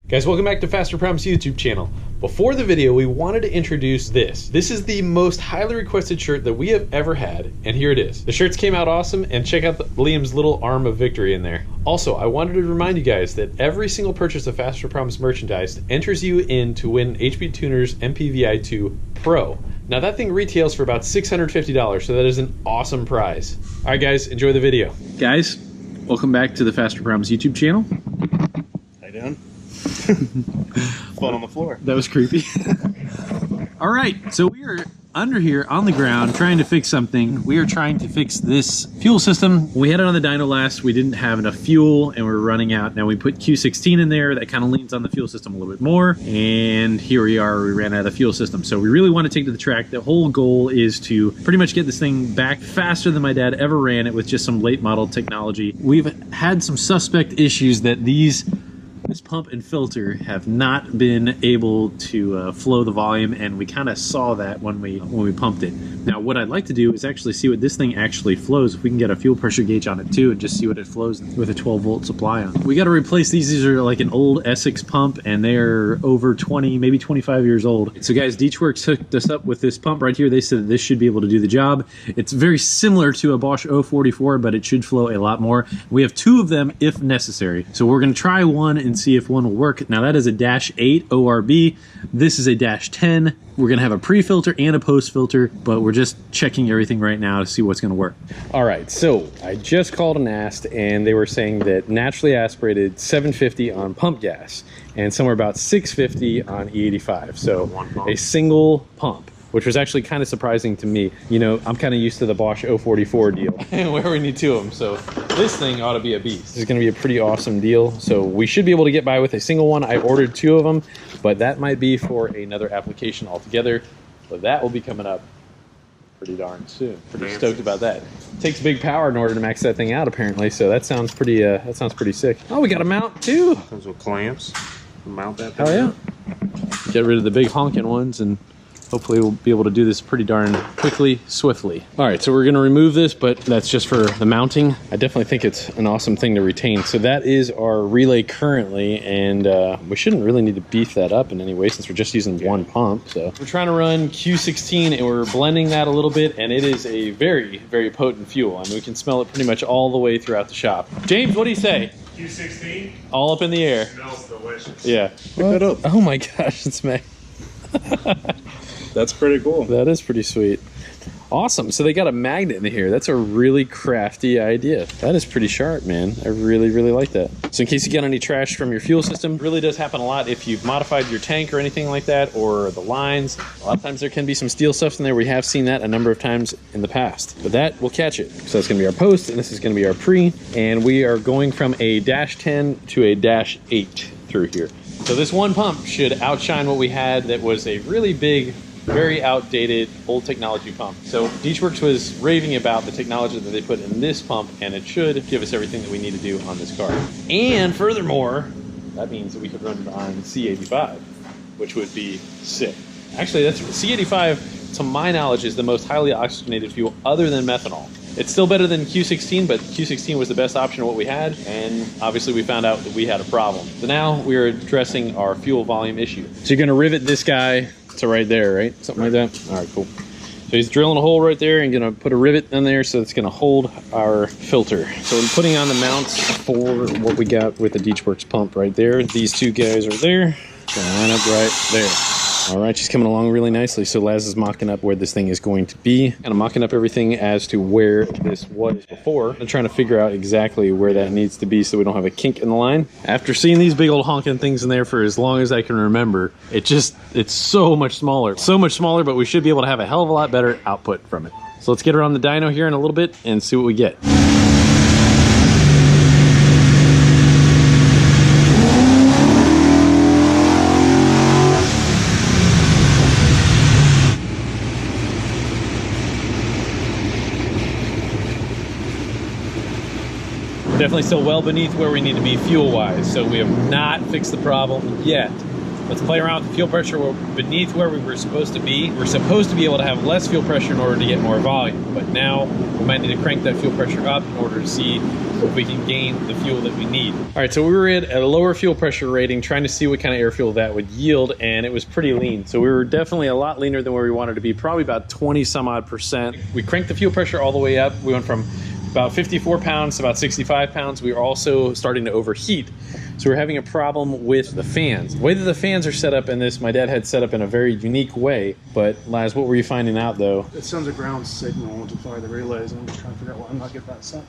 Guys, welcome back to Fasterproms YouTube channel. Before the video, we wanted to introduce this. This is the most highly requested shirt that we have ever had, and here it is. The shirts came out awesome, and check out Liam's little arm of victory in there. Also, I wanted to remind you guys that every single purchase of Fasterproms merchandise enters you in to win HB Tuner's MPVI2 Pro. Now that thing retails for about $650, so that is an awesome prize. All right, guys, enjoy the video. Guys, welcome back to the Fasterproms YouTube channel. How you doing? Fun on the floor. That was creepy. All right, so we are under here on the ground trying to fix something. We are trying to fix this fuel system. We had it on the dyno last. We didn't have enough fuel and we're running out. Now we put Q16 in there. That kind of leans on the fuel system a little bit more. And here we are, we ran out of the fuel system. So we really want to take to the track. The whole goal is to pretty much get this thing back faster than my dad ever ran it with just some late model technology. We've had some suspect issues that this pump and filter have not been able to flow the volume, and we kind of saw that when we pumped it. Now what I'd like to do is actually see what this thing actually flows, if we can get a fuel pressure gauge on it too, and just see what it flows with a 12-volt supply on. We got to replace these. These are like an old Essex pump, and they're over 20, maybe 25 years old. So guys, Deechworks hooked us up with this pump right here. They said that this should be able to do the job. It's very similar to a Bosch 044, but it should flow a lot more. We have two of them if necessary. So we're going to try one and see if one will work. Now that is a -8 ORB. This is a -10. We're gonna have a pre-filter and a post-filter, but we're just checking everything right now to see what's gonna work. All right, so I just called and asked, and they were saying that naturally aspirated 750 on pump gas and somewhere about 650 on E85. So a single pump, which was actually kind of surprising to me. You know, I'm kind of used to the Bosch 044 deal where we need two of them. So this thing ought to be a beast. This is going to be a pretty awesome deal. So we should be able to get by with a single one. I ordered two of them, but that might be for another application altogether. But that will be coming up pretty darn soon. Pretty stoked about that. It takes big power in order to max that thing out, apparently. So that sounds pretty sick. Oh, we got a mount too. Comes with clamps. Mount that. Oh yeah. Get rid of the big honking ones, and hopefully we'll be able to do this pretty darn quickly, swiftly. All right, so we're gonna remove this, but that's just for the mounting. I definitely think it's an awesome thing to retain. So that is our relay currently, and we shouldn't really need to beef that up in any way since we're just using one pump. So we're trying to run Q16 and we're blending that a little bit, and it is a very, very potent fuel. I mean, we can smell it pretty much all the way throughout the shop. James, what do you say? Q16? All up in the air. Smells delicious. Yeah. Pick that up. Oh my gosh, it's me. That's pretty cool. That is pretty sweet. Awesome. So they got a magnet in here. That's a really crafty idea. That is pretty sharp, man. I really, really like that. So in case you get any trash from your fuel system, it really does happen a lot if you've modified your tank or anything like that, or the lines. A lot of times there can be some steel stuff in there. We have seen that a number of times in the past, but that will catch it. So that's going to be our post, and this is going to be our pre, and we are going from a -10 to a -8 through here. So this one pump should outshine what we had that was a really big, very outdated old technology pump. So Deechworks was raving about the technology that they put in this pump, and it should give us everything that we need to do on this car. And furthermore, that means that we could run it on C85, which would be sick. Actually, that's C85, to my knowledge, is the most highly oxygenated fuel other than methanol. It's still better than Q16, but Q16 was the best option of what we had, and obviously we found out that we had a problem. So now we are addressing our fuel volume issue. So you're gonna rivet this guy to right there, right? Something like that? All right, cool. So he's drilling a hole right there and gonna put a rivet in there so it's gonna hold our filter. So I'm putting on the mounts for what we got with the Deechworks pump right there. These two guys are there. Gonna line up right there. All right, she's coming along really nicely. So Laz is mocking up where this thing is going to be. Kind of mocking up everything as to where this was before. I'm trying to figure out exactly where that needs to be so we don't have a kink in the line. After seeing these big old honking things in there for as long as I can remember, it's so much smaller. So much smaller, but we should be able to have a hell of a lot better output from it. So let's get her on the dyno here in a little bit and see what we get. Definitely still well beneath where we need to be fuel-wise, so we have not fixed the problem yet. Let's play around with the fuel pressure. We're beneath where we were supposed to be. We're supposed to be able to have less fuel pressure in order to get more volume, but now we might need to crank that fuel pressure up in order to see if we can gain the fuel that we need. All right, so we were at a lower fuel pressure rating trying to see what kind of air fuel that would yield, and it was pretty lean. So we were definitely a lot leaner than where we wanted to be, probably about 20 some odd percent. We cranked the fuel pressure all the way up. We went from about 54 pounds to about 65 pounds. We were also starting to overheat. So we're having a problem with the fans. The way that the fans are set up in this, my dad had set up in a very unique way. But Laz, what were you finding out though? It sends a ground signal to fire the relays. I'm just trying to figure out why I'm not getting that sent.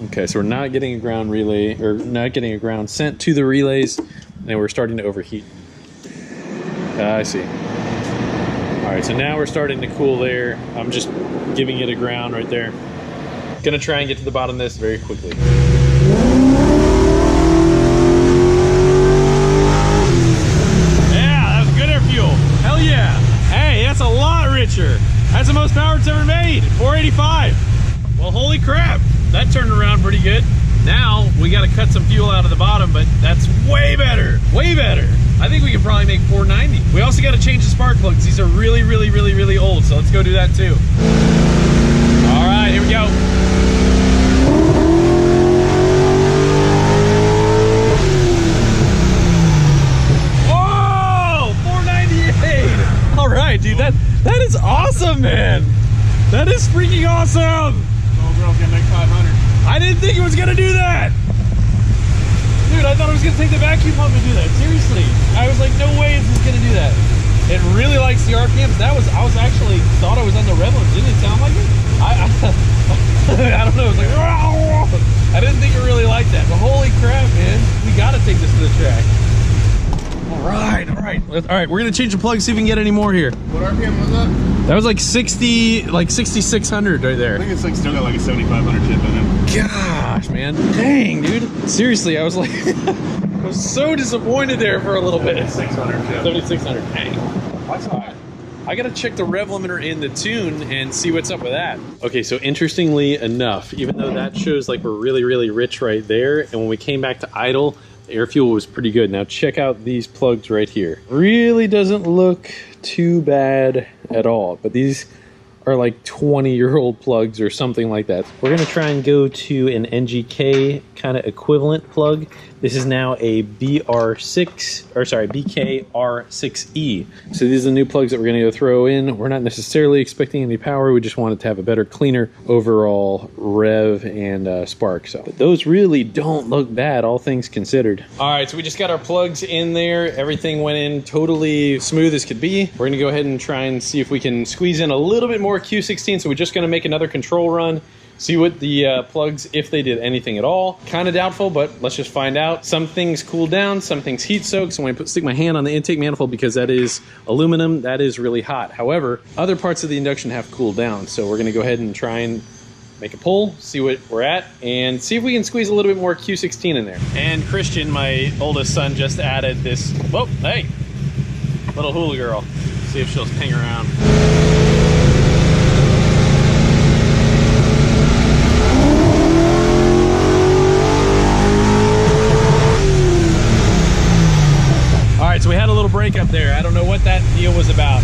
Okay, so we're not getting a ground relay, or not getting a ground sent to the relays, and we're starting to overheat. I see. All right, so now we're starting to cool there. I'm just giving it a ground right there. Gonna try and get to the bottom of this very quickly. Yeah, that was good air fuel. Hell yeah. Hey, that's a lot richer. That's the most power it's ever made, 485. Well, holy crap, that turned around pretty good. Now we gotta cut some fuel out of the bottom, but that's way better, way better. I think we could probably make 490. We also gotta change the spark plugs. These are really, really, really, really old, so let's go do that too. All right, here we go. Whoa, 498. All right, dude, that is awesome, man. That is freaking awesome. Oh, girl, can make 500. I didn't think it was gonna do that. Dude, I thought it was gonna take the vacuum pump and do that. Seriously. I was like, no way is this gonna do that. It really likes the RPMs. I was actually thought I was on the rev limit. Didn't it sound like it? I don't know. It was like, I didn't think it really liked that. But holy crap, man. We gotta take this to the track. All right. All right, we're gonna change the plug, see if we can get any more here. What RPM was that? That was like 6,600 right there. I think it's like still got like a 7,500 chip in it. Gosh, man. Dang, dude. Seriously, I was like, I was so disappointed there for a little bit. 600 chip. 7,600. Dang. That's hot. I gotta check the rev limiter in the tune and see what's up with that. Okay, so interestingly enough, even though that shows like we're really, really rich right there, and when we came back to idle, the air fuel was pretty good. Now check out these plugs right here. Really doesn't look too bad at all, but these are like 20-year-old plugs or something like that. We're gonna try and go to an NGK kind of equivalent plug. This is now a BKR6E. So these are the new plugs that we're gonna go throw in. We're not necessarily expecting any power. We just wanted to have a better, cleaner overall rev and spark. So but those really don't look bad, all things considered. All right, so we just got our plugs in there. Everything went in totally smooth as could be. We're gonna go ahead and try and see if we can squeeze in a little bit more Q16. So we're just gonna make another control run, see what the plugs, if they did anything at all. Kind of doubtful, but let's just find out. Some things cool down, some things heat soak. So when I stick my hand on the intake manifold, because that is aluminum, that is really hot. However, other parts of the induction have cooled down. So we're gonna go ahead and try and make a pull, see what we're at, and see if we can squeeze a little bit more Q16 in there. And Christian, my oldest son, just added this, whoa, hey, little hula girl. See if she'll hang around. So we had a little break up there. I don't know what that deal was about.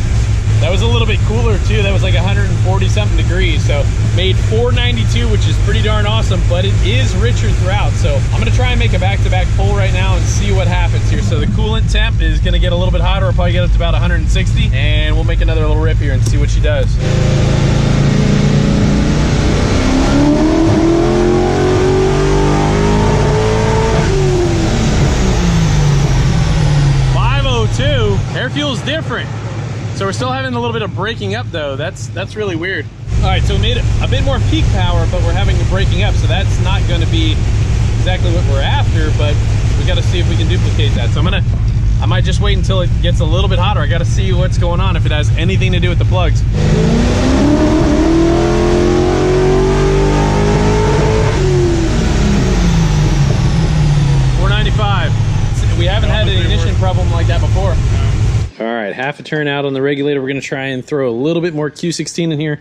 That was a little bit cooler too. That was like 140 something degrees. So made 492, which is pretty darn awesome, but it is richer throughout. So I'm gonna try and make a back-to-back pull right now and see what happens here. So the coolant temp is gonna get a little bit hotter. We'll probably get up to about 160, and we'll make another little rip here and see what she does. Air fuel's different. So we're still having a little bit of breaking up though. That's really weird. All right, so we made a bit more peak power, but we're having a breaking up. So that's not gonna be exactly what we're after, but we gotta see if we can duplicate that. So I might just wait until it gets a little bit hotter. I gotta see what's going on, if it has anything to do with the plugs. 495. We haven't had an ignition problem like that before. All right, half a turn out on the regulator. We're gonna try and throw a little bit more Q16 in here.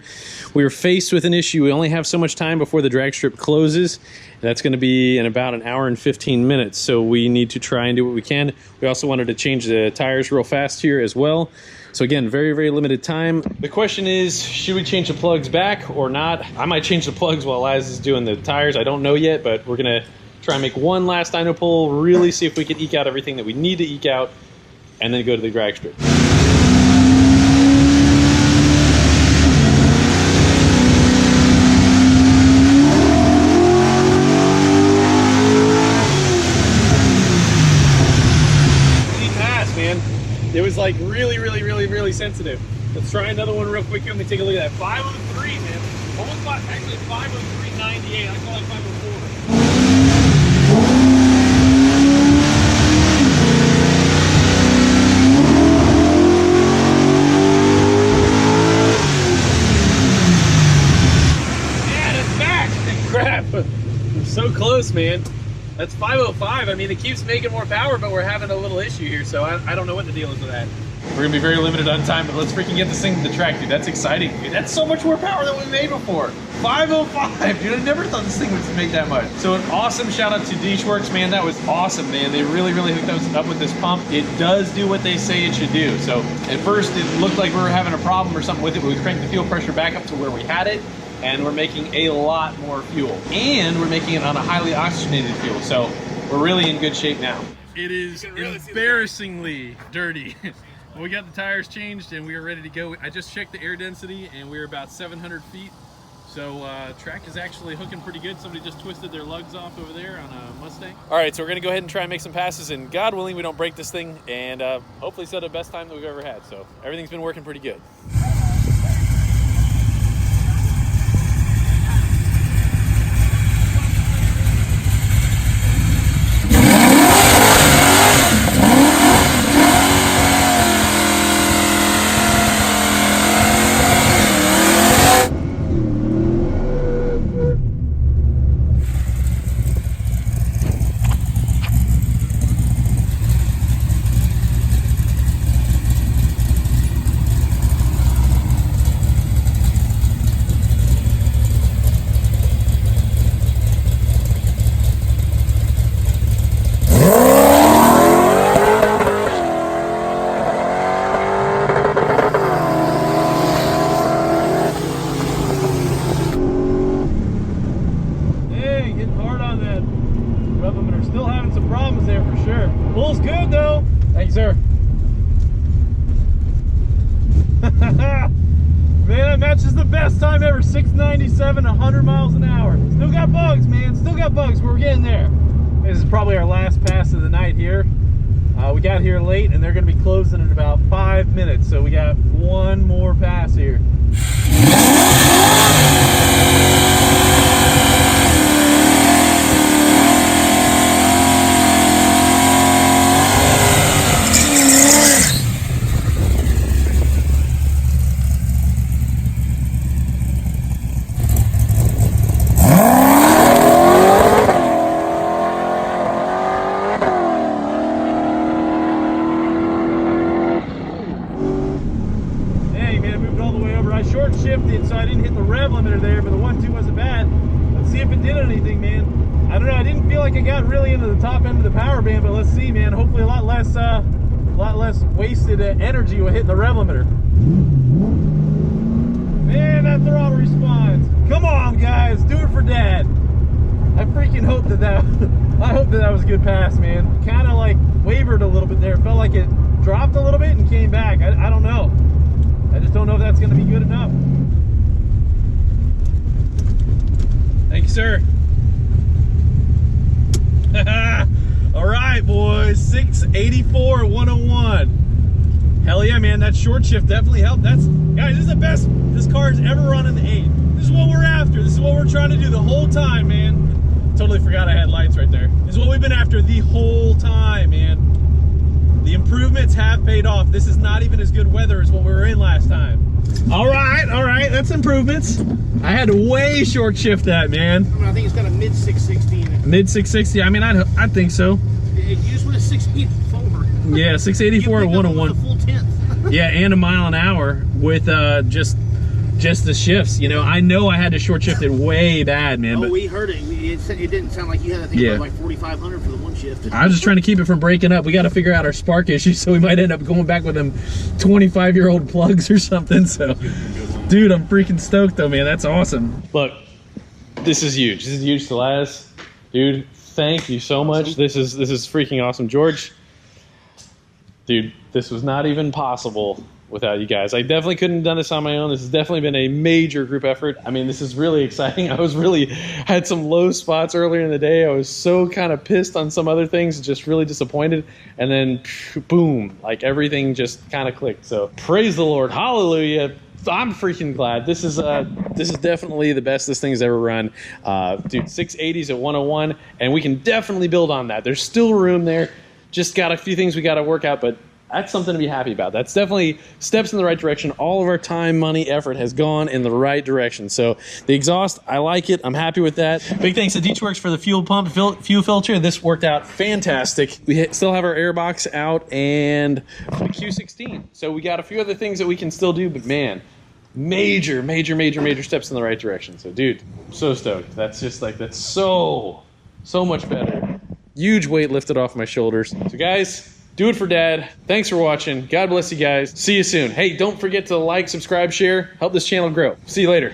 We were faced with an issue. We only have so much time before the drag strip closes. And that's going to be in about an hour and 15 minutes. So we need to try and do what we can. We also wanted to change the tires real fast here as well. So again, very, very limited time. The question is, should we change the plugs back or not? I might change the plugs while Laz is doing the tires. I don't know yet, but we're gonna try and make one last dyno pull, really see if we can eke out everything that we need to eke out, and then go to the drag strip. It was like really sensitive. Let's try another one real quick. Let me take a look at that. 503, man. Almost actually 503.98. I call it 504. Man, it's back. Crap. I'm so close, man. That's 505. I mean, it keeps making more power, but we're having a little issue here, so I don't know what the deal is with that. We're gonna be very limited on time, but let's freaking get this thing to the track, dude. That's exciting. Dude, that's so much more power than we made before. 505, dude. I never thought this thing would make that much. So an awesome shout out to Deechworks, man. That was awesome, man. They really hooked us up with this pump. It does do what they say it should do. So at first it looked like we were having a problem or something with it, but we cranked the fuel pressure back up to where we had it, and we're making a lot more fuel. And we're making it on a highly oxygenated fuel. So we're really in good shape now. It is embarrassingly dirty. We got the tires changed and we are ready to go. I just checked the air density and we're about 700 feet. So track is actually hooking pretty good. Somebody just twisted their lugs off over there on a Mustang. All right, so we're gonna go ahead and try and make some passes, and God willing, we don't break this thing, and hopefully set the best time that we've ever had. So everything's been working pretty good. Still having some problems there for sure. Pull's good though. Thank you, sir. Man, that matches the best time ever. 697, 100 miles an hour. Still got bugs, man. Still got bugs, but we're getting there. This is probably our last pass of the night here. We got here late and they're gonna be closing in about 5 minutes. So we got one more pass here. Short shifted, so I didn't hit the rev limiter there, but the 1.2 wasn't bad. Let's see if it did anything, man. I don't know, I didn't feel like I got really into the top end of the power band, but let's see, man. Hopefully a lot less wasted energy with hitting the rev limiter. Man, that throttle responds. Come on, guys, do it for Dad. I freaking hope that I hope that was a good pass, man. Kind of like wavered a little bit there. Felt like it dropped a little bit and came back. I don't know. I just don't know if that's going to be good enough. Thank you, sir. All right, boys. 684 101. Hell yeah, man. That short shift definitely helped. Guys, this is the best this car's ever run in the 8. This is what we're after. This is what we're trying to do the whole time, man. Totally forgot I had lights right there. This is what we've been after the whole time, man. The improvements have paid off. This is not even as good weather as what we were in last time. All right, that's improvements. I had to way short shift that, man. I think it's got a mid 660 in it. Mid 660, I mean, I think so. You just went a 684. Yeah, 684 to 101. A full 10th. Yeah, and a mile an hour with just just the shifts. You know I had to short shift it way bad, man. Oh, but we heard it. It didn't sound like you had to think about like 4,500 for the one shift. I was just trying to keep it from breaking up. We got to figure out our spark issue, so we might end up going back with them 25-year-old plugs or something. So, dude, I'm freaking stoked though, man. That's awesome. Look, this is huge. This is huge to Laz. Dude, thank you so much. This is freaking awesome. George, dude, this was not even possible without you guys. I definitely couldn't have done this on my own. This has definitely been a major group effort. I mean, this is really exciting. I was really had some low spots earlier in the day. I was so kind of pissed on some other things, just really disappointed. And then boom, like everything just kind of clicked. So praise the Lord. Hallelujah. I'm freaking glad. This is definitely the best this thing's ever run. Dude, 680s at 101, and we can definitely build on that. There's still room there. Just got a few things we got to work out, but that's something to be happy about. That's definitely steps in the right direction. All of our time, money, effort has gone in the right direction. So the exhaust, I like it. I'm happy with that. Big thanks to DeechWorks for the fuel pump, fuel filter. This worked out fantastic. We still have our air box out and the Q16. So we got a few other things that we can still do, but man, major steps in the right direction. So dude, I'm so stoked. That's just like, that's so much better. Huge weight lifted off my shoulders. So guys, do it for Dad. Thanks for watching. God bless you guys. See you soon. Hey, don't forget to like, subscribe, share. Help this channel grow. See you later.